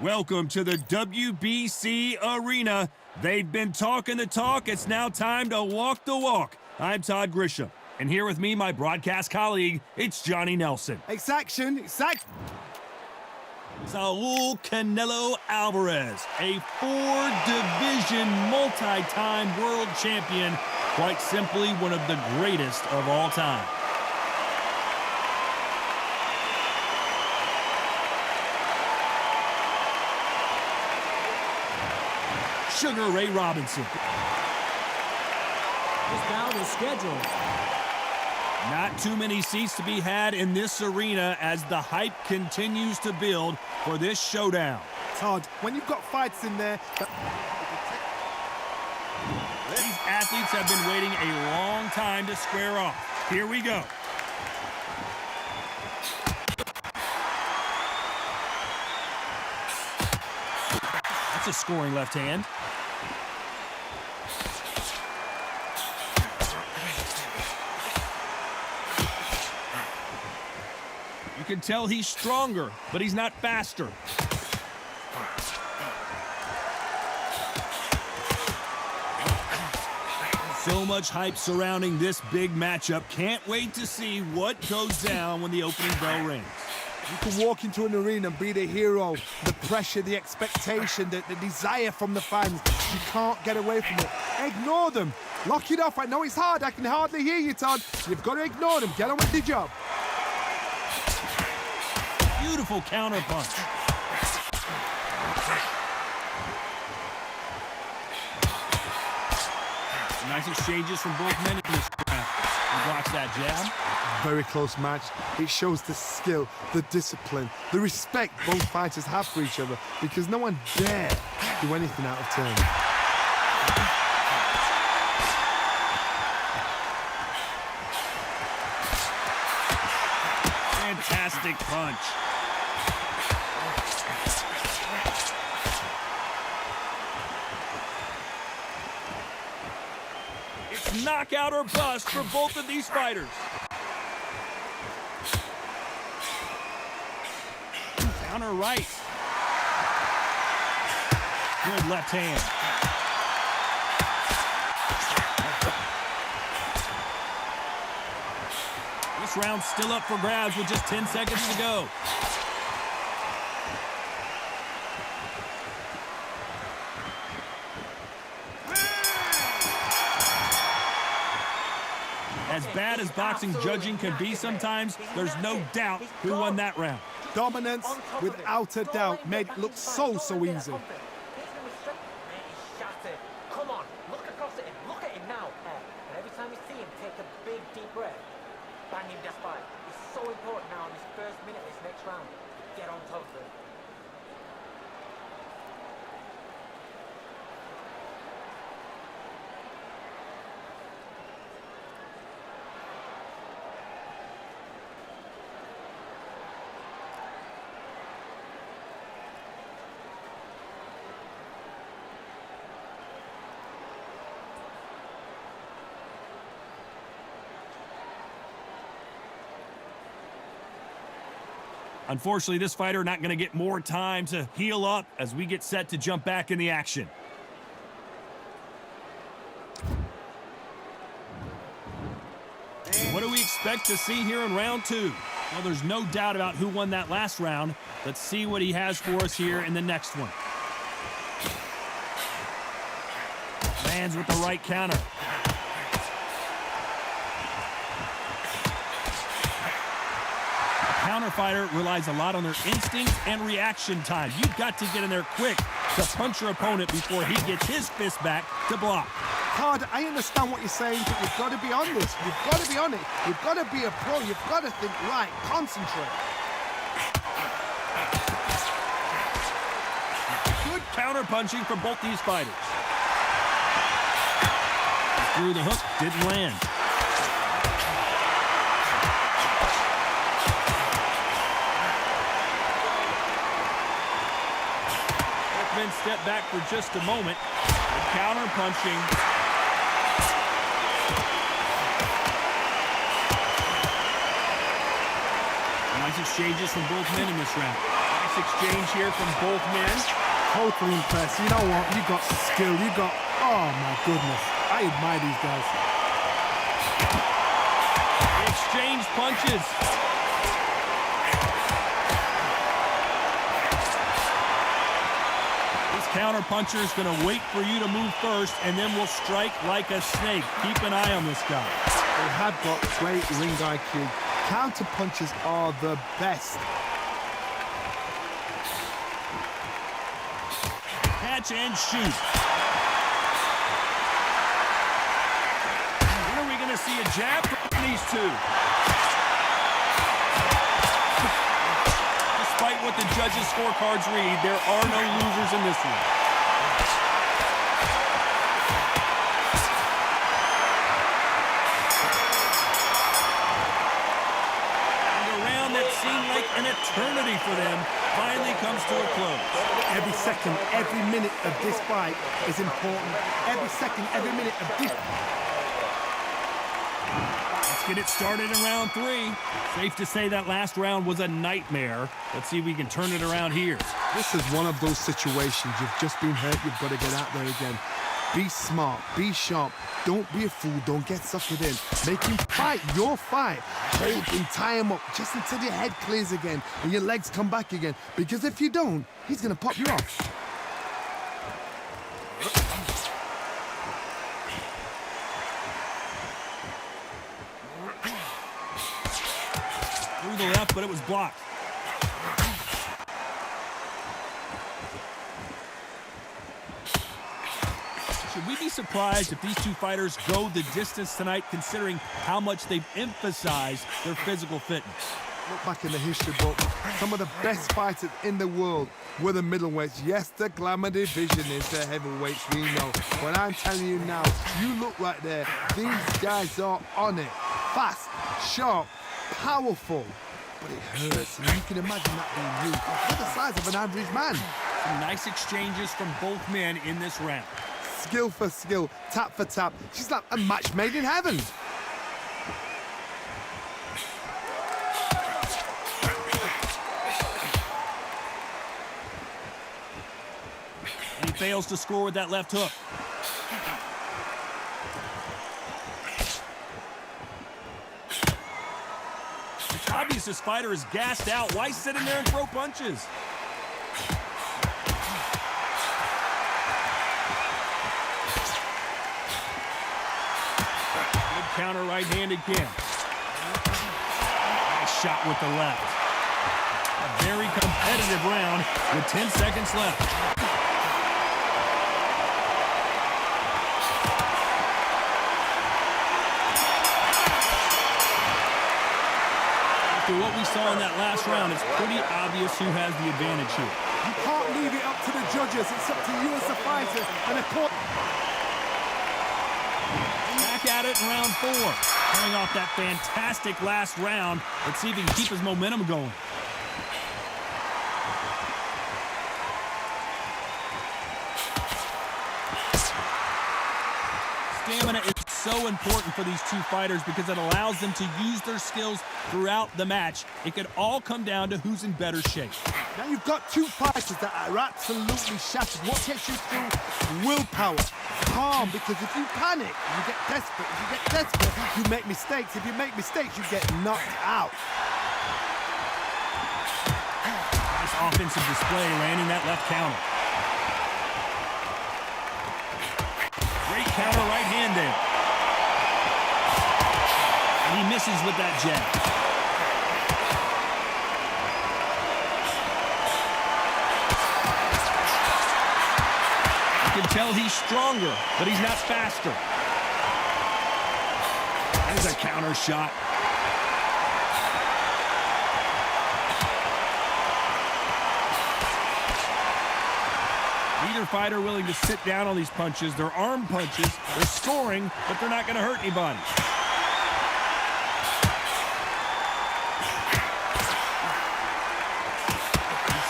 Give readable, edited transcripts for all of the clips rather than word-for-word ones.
Welcome to the WBC Arena. They've been talking the talk. It's now time to walk the walk. I'm Todd Grisham, and here with me, my broadcast colleague, it's Johnny Nelson. It's action. It's action. Saul Canelo Alvarez, a four-division, multi-time world champion, quite simply one of the greatest of all time. Sugar Ray Robinson. This bout is scheduled. Not too many seats to be had in this arena as the hype continues to build for this showdown. Todd, when you've got fights in there... These athletes have been waiting a long time to square off. Here we go. That's a scoring left hand. You can tell he's stronger, but he's not faster. So much hype surrounding this big matchup. Can't wait to see what goes down when the opening bell rings. You can walk into an arena and be the hero. The pressure, the expectation, the desire from the fans. You can't get away from it. Ignore them. Lock it off. I know it's hard. I can hardly hear you, Todd. You've got to ignore them. Get on with the job. Beautiful counter punch. Nice exchanges from both men in this round. He blocks that jab. Very close match. It shows the skill, the discipline, the respect both fighters have for each other because no one dare do anything out of turn. Fantastic punch. It's knockout or bust for both of these fighters. Counter right. Good left hand. This round's still up for grabs with just 10 seconds to go. As bad as boxing judging can be sometimes, there's no doubt who won that round. Dominance, without a doubt, made it look so easy. Come on, look across at him. Look at him now. And every time you see him, take a big, deep breath. Bang him just by. It's so important now in this first minute of this next round. Get on top of it. Unfortunately, this fighter not going to get more time to heal up as we get set to jump back in the action. What do we expect to see here in round two? Well, there's no doubt about who won that last round. Let's see what he has for us here in the next one. Lands with the right counter. Counter fighter relies a lot on their instinct and reaction time. You've got to get in there quick to punch your opponent before he gets his fist back to block. Todd, I understand what you're saying, but you've got to be on this. You've got to be on it. You've got to be a pro. You've got to think right. Concentrate. Good counter punching from both these fighters. Through the hook, didn't land. Men step back for just a moment. Good counter punching. Nice exchanges from both men in this round. Nice exchange here from both men. Totally impressed. You know what? You got skill. You got... Oh, my goodness. I admire these guys. Exchange punches. This counter puncher is going to wait for you to move first, and then will strike like a snake. Keep an eye on this guy. They have got great ring IQ. Counter punches are the best. Catch and shoot. When are we going to see a jab from these two? Despite what the judges' scorecards read, there are no losers in this one. Seemed like an eternity for them finally comes to a close. Every second, every minute of this fight is important. Every second, every minute of this... Let's get it started in round 3. Safe to say that last round was a nightmare. Let's see if we can turn it around here. This is one of those situations. You've just been hurt. You've got to get out there again. Be smart. Be sharp. Don't be a fool. Don't get suckered in. Make him fight your fight. Hold him, tie him up just until your head clears again and your legs come back again. Because if you don't, he's going to pop you off. Through the left, but it was blocked. Should we be surprised if these two fighters go the distance tonight, considering how much they've emphasized their physical fitness? Look back in the history book. Some of the best fighters in the world were the middleweights. Yes, the glamour division is the heavyweights, we know. But I'm telling you now, you look right there. These guys are on it. Fast, sharp, powerful. But it hurts. And you can imagine that being you. They're the size of an average man. Some nice exchanges from both men in this round. Skill for skill, tap for tap. She's like a match made in heaven. He fails to score with that left hook. It's obvious this fighter is gassed out. Why sit in there and throw punches? Counter right hand again. Nice shot with the left. A very competitive round with 10 seconds left. After what we saw in that last round, it's pretty obvious who has the advantage here. You can't leave it up to the judges. It's up to you as the fighter and the court. Back at it in round 4. Coming off that fantastic last round. Let's see if he can keep his momentum going. Stamina is so important for these two fighters because it allows them to use their skills throughout the match. It could all come down to who's in better shape. Now you've got two fighters that are absolutely shattered. What gets you through? Willpower. Calm, because if you panic, you get desperate. If you get desperate, you make mistakes. If you make mistakes, you get knocked out. Nice offensive display, landing that left counter. Great counter right hand there. And he misses with that jab. You can tell he's stronger, but he's not faster. There's a counter shot. Neither fighter willing to sit down on these punches. They're arm punches. They're scoring, but they're not going to hurt anybody.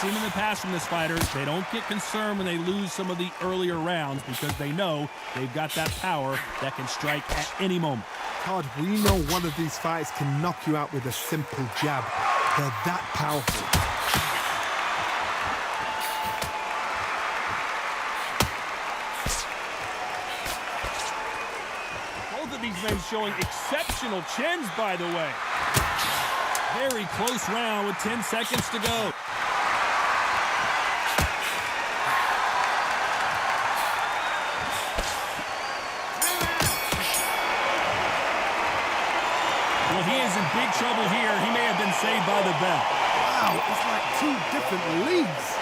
Seen in the past from this fighter, they don't get concerned when they lose some of the earlier rounds because they know they've got that power that can strike at any moment. Todd, we know one of these fighters can knock you out with a simple jab. They're that powerful. men showing exceptional chins, by the way. Very close round with 10 seconds to go. Well, he is in big trouble here. He may have been saved by the bell. Wow, it's like two different leagues.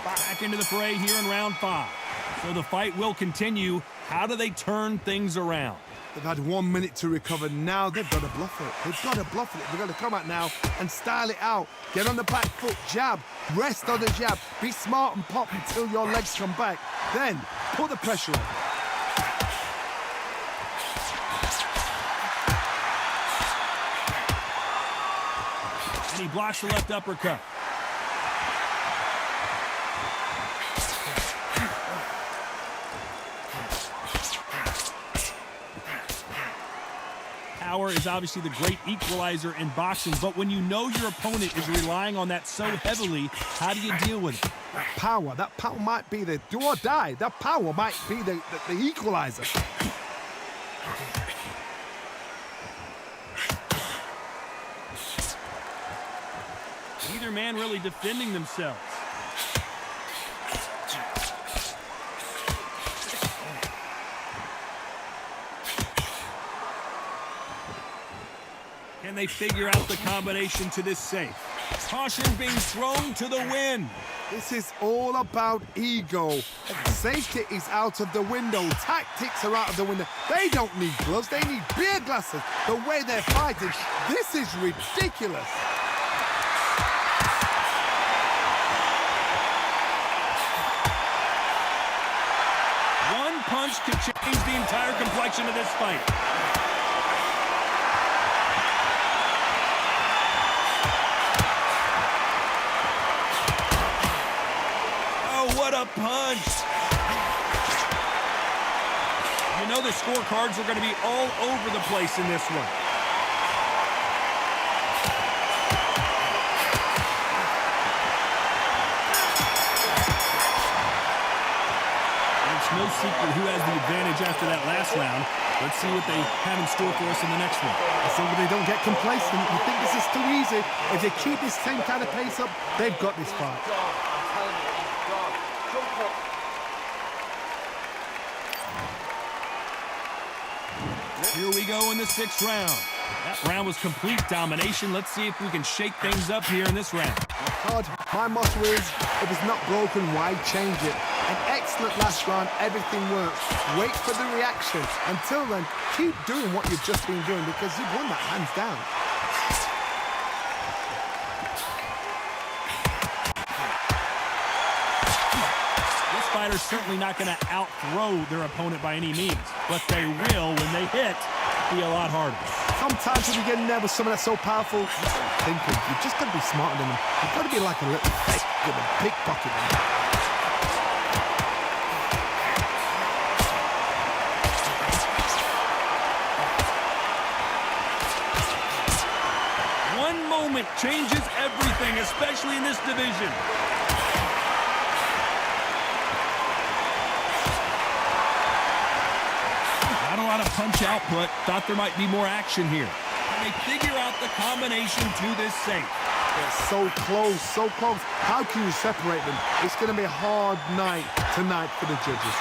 Back into the fray here in round 5. So the fight will continue. How do they turn things around? They've had 1 minute to recover. Now they've got to bluff it. They've got to bluff it. They've got to come out now and style it out. Get on the back foot, jab, rest on the jab. Be smart and pop until your legs come back. Then put the pressure on. And he blocks the left uppercut. Power is obviously the great equalizer in boxing, but when you know your opponent is relying on that so heavily, how do you deal with it? That power might be the do or die. That power might be the equalizer. Neither man really defending themselves. Can they figure out the combination to this safe? Caution being thrown to the wind. This is all about ego. Safety is out of the window. Tactics are out of the window. They don't need gloves. They need beer glasses. The way they're fighting, this is ridiculous. One punch could change the entire complexion of this fight. What a punch! You know the scorecards are going to be all over the place in this one. It's no secret who has the advantage after that last round. Let's see what they have in store for us in the next one. As long as they don't get complacent, you think this is too easy. If they keep this same kind of pace up, they've got this fight. Here we go in the 6th round. That round was complete domination. Let's see if we can shake things up here in this round. God, my motto is, if it's not broken, why change it? An excellent last round, everything works. Wait for the reaction. Until then, keep doing what you've just been doing because you've won that hands down. Fighters certainly not going to out-throw their opponent by any means, but they will, when they hit, be a lot harder. Sometimes when you get in there with someone that's so powerful, thinking, you've just got to be smarter than them. You've got to be like a little fake with a big pocket. One moment changes everything, especially in this division. Not a lot of punch output. Thought there might be more action here. Can they figure out the combination to this safe? They're so close, so close. How can you separate them? It's going to be a hard night tonight for the judges.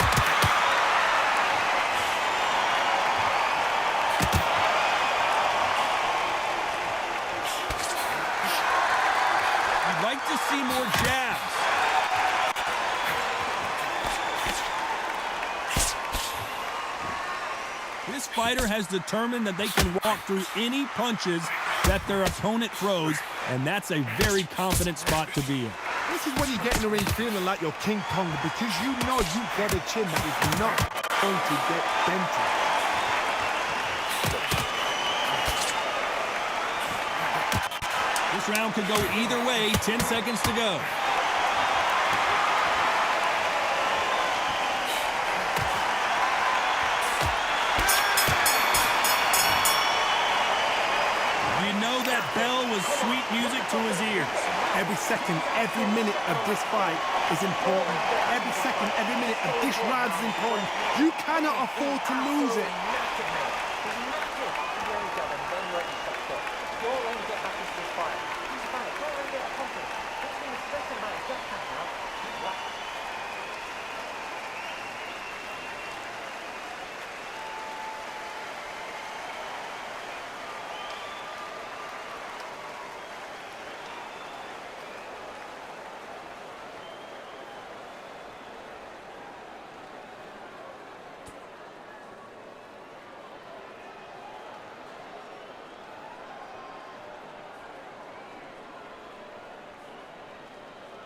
I'd like to see more jabs. This fighter has determined that they can walk through any punches that their opponent throws, and that's a very confident spot to be in. This is when you get in the ring feeling like you're King Kong because you know you've got a chin that is not going to get dented. This round could go either way. 10 seconds to go. You know that bell was sweet music to his ears. Every second, every minute of this fight is important. Every second, every minute of this round is important. You cannot afford to lose it.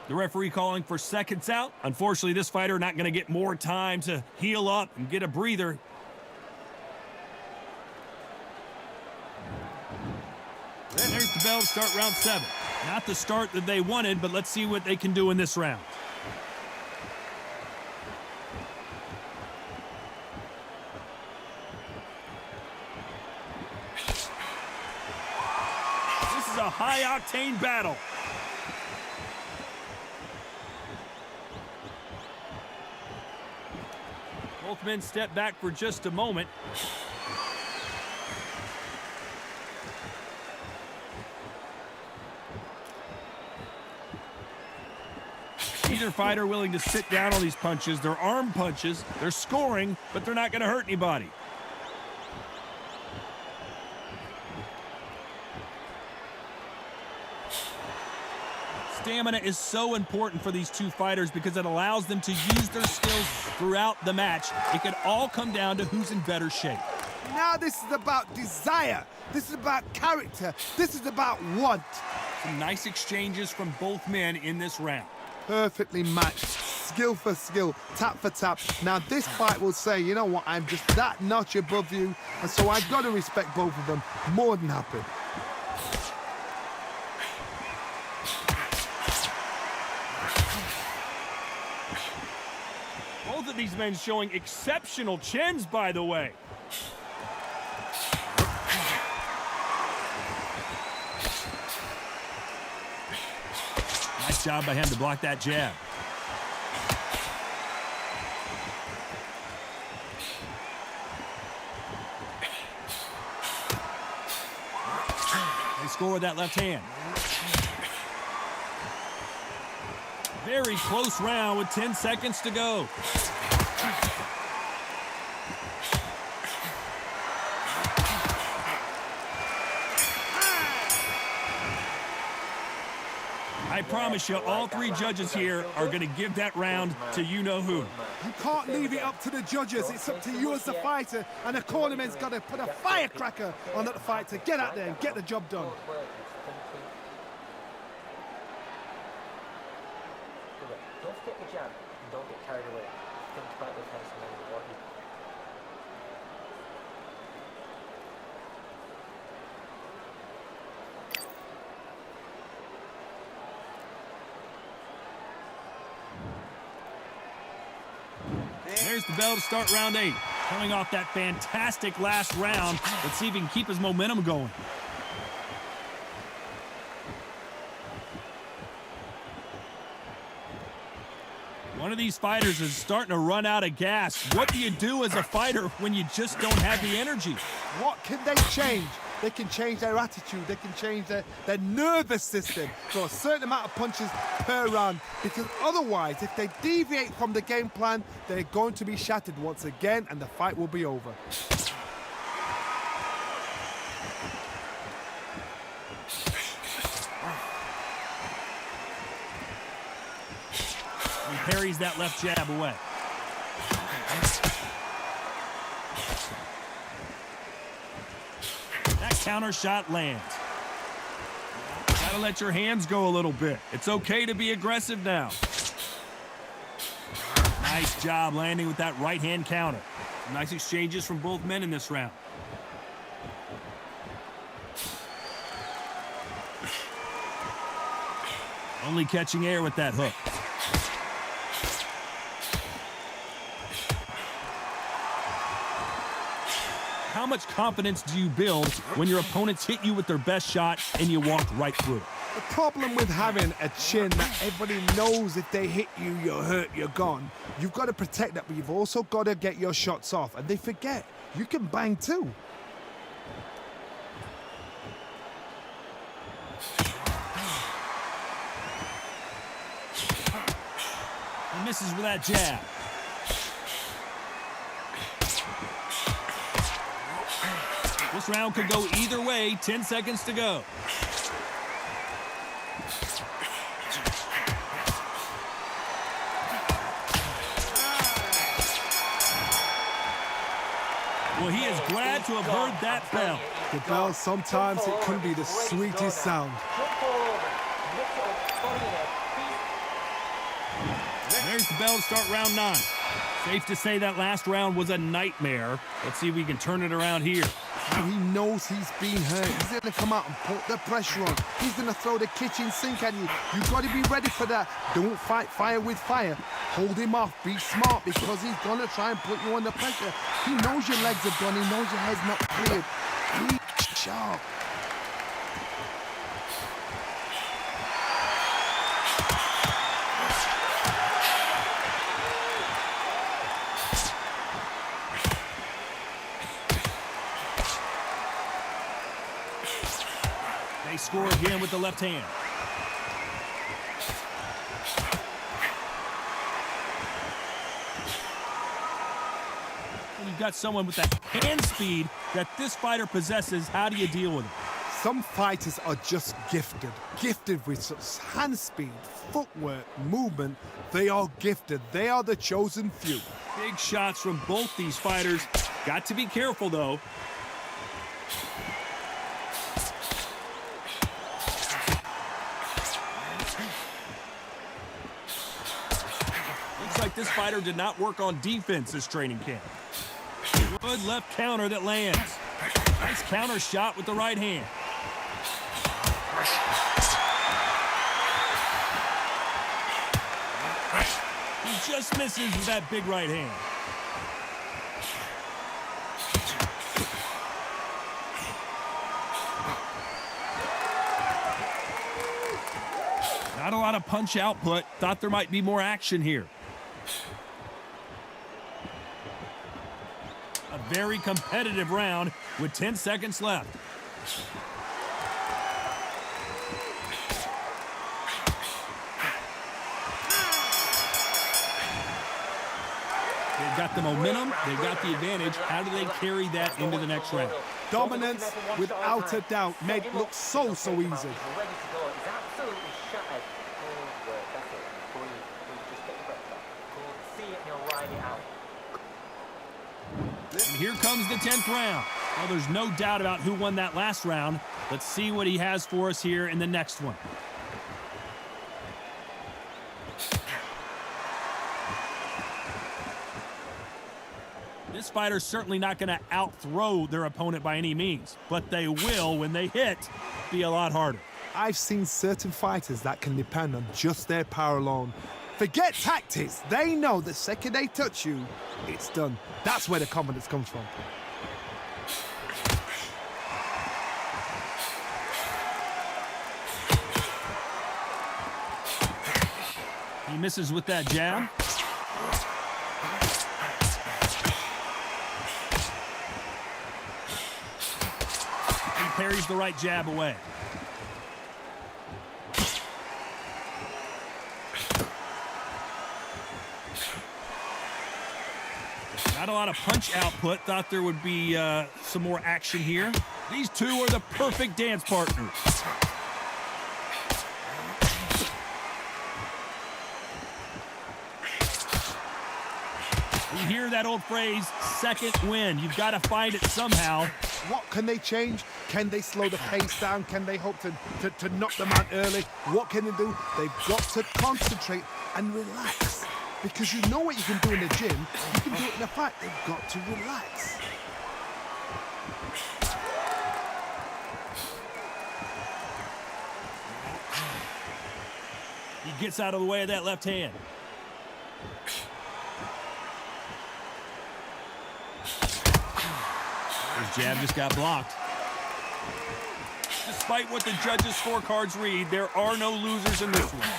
The referee calling for seconds out. Unfortunately, this fighter not going to get more time to heal up and get a breather. And there's the bell to start round 7. Not the start that they wanted, but let's see what they can do in this round. This is a high-octane battle. Both men step back for just a moment. Either fighter willing to sit down on these punches. They're arm punches. They're scoring, but they're not going to hurt anybody. Stamina is so important for these two fighters because it allows them to use their skills throughout the match. It could all come down to who's in better shape. Now this is about desire. This is about character. This is about want. Some nice exchanges from both men in this round. Perfectly matched, skill for skill, tap for tap. Now this fight will say, you know what, I'm just that notch above you, and so I've got to respect both of them. More than happy. Both of these men showing exceptional chins, by the way. Nice job by him to block that jab. They score with that left hand. Very close round with 10 seconds to go. I promise you, all three judges here are going to give that round to you-know-who. You can't leave it up to the judges. It's up to you as the fighter, and the cornerman's got to put a firecracker on that fighter. Get out there and get the job done. Don't stick the jab and don't get carried away. Think about the defense and then what you... There's the bell to start round 8. Coming off that fantastic last round. Let's see if he can keep his momentum going. One of these fighters is starting to run out of gas. What do you do as a fighter when you just don't have the energy? What can they change? They can change their attitude. They can change their nervous system for a certain amount of punches per round. Because otherwise, if they deviate from the game plan, they're going to be shattered once again, and the fight will be over. He parries that left jab away. That counter shot lands. Gotta let your hands go a little bit. It's okay to be aggressive now. Nice job landing with that right hand counter. Nice exchanges from both men in this round. Only catching air with that hook. How how much confidence do you build when your opponents hit you with their best shot and you walk right through it? The problem with having a chin that everybody knows if they hit you, you're hurt, you're gone. You've got to protect that, but you've also got to get your shots off. And they forget, you can bang too. He misses with that jab. This round could go either way. 10 seconds to go. Well, he is glad to have heard that bell. The bell, sometimes it can be the sweetest sound. There's the bell to start round 9. Safe to say that last round was a nightmare. Let's see if we can turn it around here. Now he knows he's been hurt. He's going to come out and put the pressure on. He's going to throw the kitchen sink at you. You've got to be ready for that. Don't fight fire with fire. Hold him off. Be smart, because he's going to try and put you under pressure. He knows your legs are done. He knows your head's not cleared. Be sharp. They score again with the left hand. When you've got someone with that hand speed that this fighter possesses, how do you deal with it? Some fighters are just gifted. Gifted with such hand speed, footwork, movement. They are gifted. They are the chosen few. Big shots from both these fighters. Got to be careful, though. Looks like this fighter did not work on defense this training camp. Good left counter that lands. Nice counter shot with the right hand. He just misses with that big right hand. Not a lot of punch output. Thought there might be more action here. A very competitive round with 10 seconds left. They've got the momentum. They've got the advantage. How do they carry that into the next round? Dominance, without a doubt, made it look so easy. And here comes the 10th round. Well, there's no doubt about who won that last round. Let's see what he has for us here in the next one. This fighter's certainly not going to out-throw their opponent by any means, but they will, when they hit, be a lot harder. I've seen certain fighters that can depend on just their power alone. Forget tactics. They know the second they touch you, it's done. That's where the confidence comes from. He misses with that jab. He parries the right jab away. Not a lot of punch output. Thought there would be some more action here. These two are the perfect dance partners. You hear that old phrase, second win. You've got to find it somehow. What can they change? Can they slow the pace down? Can they hope to knock them out early? What can they do? They've got to concentrate and relax. Because you know what you can do in the gym, you can do it in a fight. They've got to relax. He gets out of the way of that left hand. There's Jab just got blocked. Despite what the judges' scorecards read, there are no losers in this one.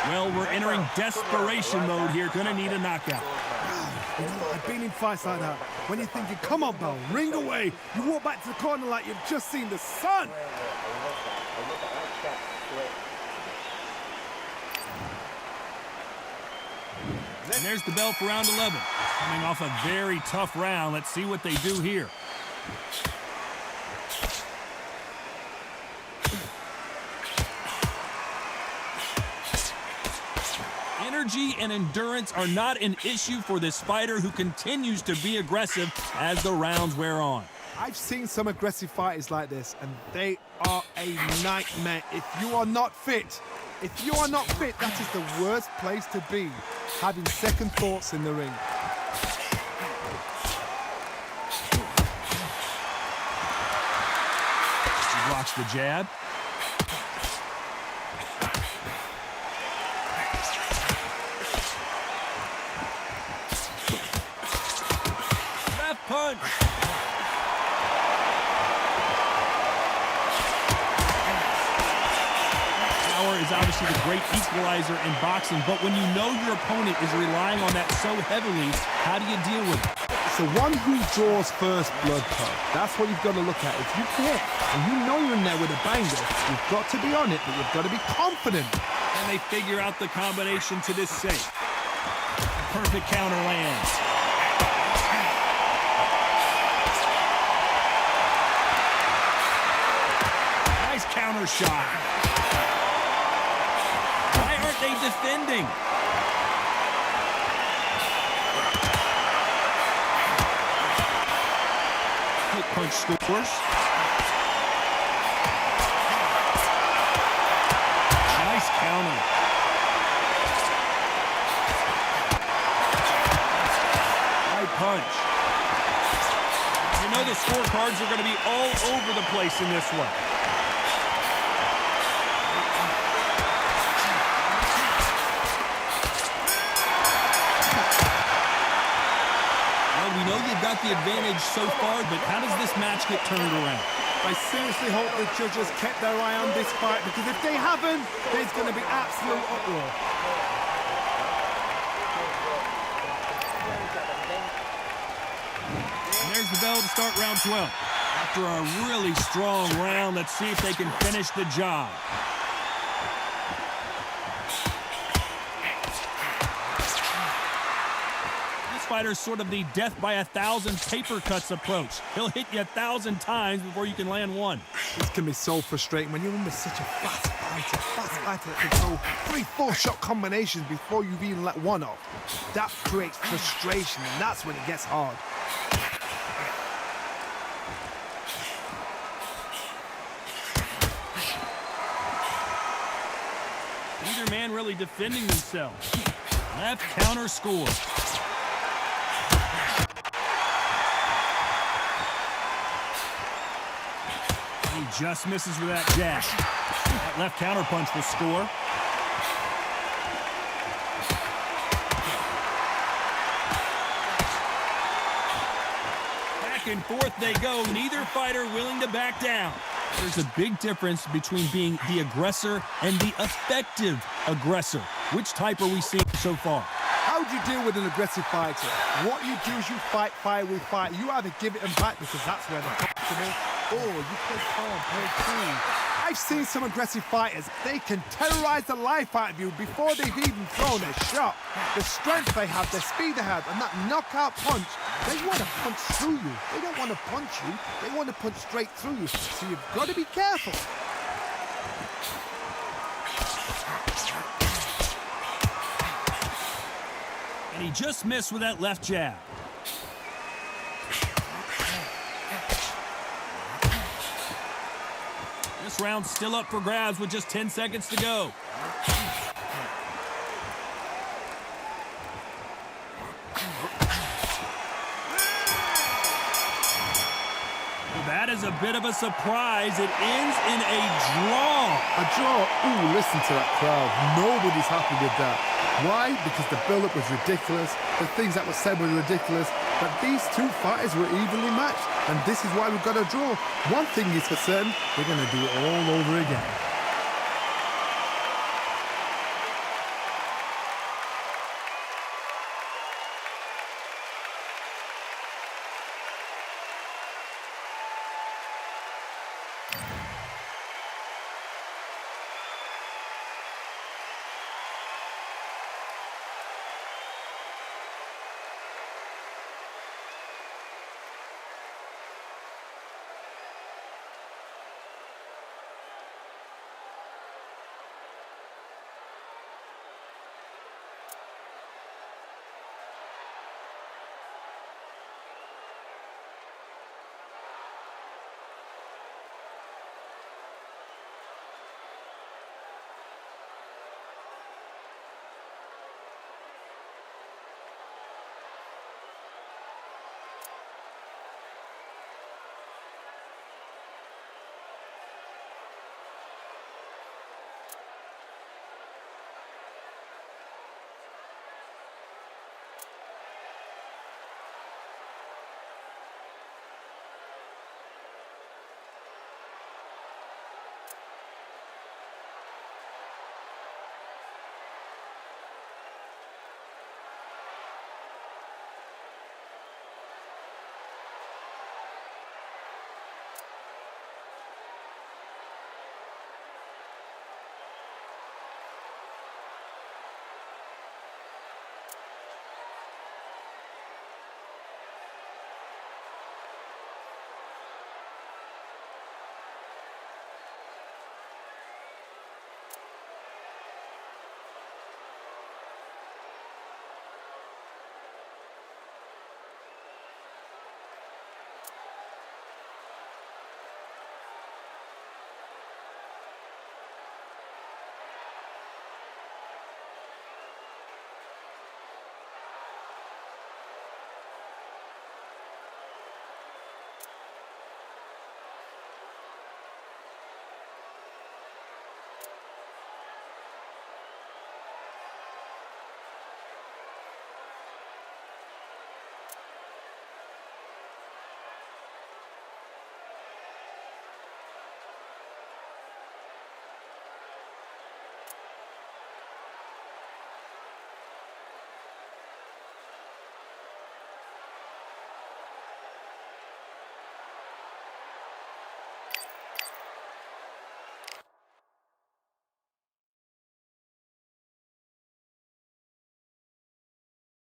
Well, we're entering desperation mode here. Gonna need a knockout. You know, I've been in fights like that. When you're thinking, come on, Bell, ring away. You walk back to the corner like you've just seen the sun. And there's the bell for round 11. Coming off a very tough round. Let's see what they do here. Energy and endurance are not an issue for this fighter who continues to be aggressive as the rounds wear on. I've seen some aggressive fighters like this, and they are a nightmare. If you are not fit, that is the worst place to be, having second thoughts in the ring. He blocks the jab. Left punch. Is obviously the great equalizer in boxing, but when you know your opponent is relying on that so heavily, how do you deal with it? It's the one who draws first blood, Todd. That's what you've got to look at. If you hit and you know you're in there with a banger, you've got to be on it, but you've got to be confident. And they figure out the combination to this safe. Perfect counter lands. Nice counter shot. They defending. Hit punch scores. Nice counter. Right punch. You know the scorecards are going to be all over the place in this one. We know you've got the advantage so far, but how does this match get turned around? I seriously hope the judges kept their eye on this fight, because if they haven't, there's going to be absolute uproar. And there's the bell to start round 12. After a really strong round, let's see if they can finish the job. Fighter's sort of the death by 1,000 paper cuts approach. He'll hit you 1,000 times before you can land one. This can be so frustrating when you're in with such a fast fighter that can throw 3-4 shot combinations before you've even let one off. That creates frustration, and that's when it gets hard. Neither man really defending themselves. Left counter score. He just misses with that jab. That left counter punch will score. Back and forth they go. Neither fighter willing to back down. There's a big difference between being the aggressor and the effective aggressor. Which type are we seeing so far? How do you deal with an aggressive fighter? What you do is you fight fire with fire. You either give it them back, because that's where they're comfortable, or you play calm, play cool. I've seen some aggressive fighters. They can terrorize the life out of you before they've even thrown a shot. The strength they have, the speed they have, and that knockout punch, they want to punch through you. They don't want to punch you. They want to punch straight through you. So you've got to be careful. And he just missed with that left jab. This round's still up for grabs with just 10 seconds to go. With that, is a bit of a surprise. It ends in a draw. A draw? Ooh, listen to that crowd. Nobody's happy with that. Why? Because the build-up was ridiculous. The things that were said were ridiculous. But these two fighters were evenly matched. And this is why we've got a draw. One thing is for certain, they're going to do it all over again.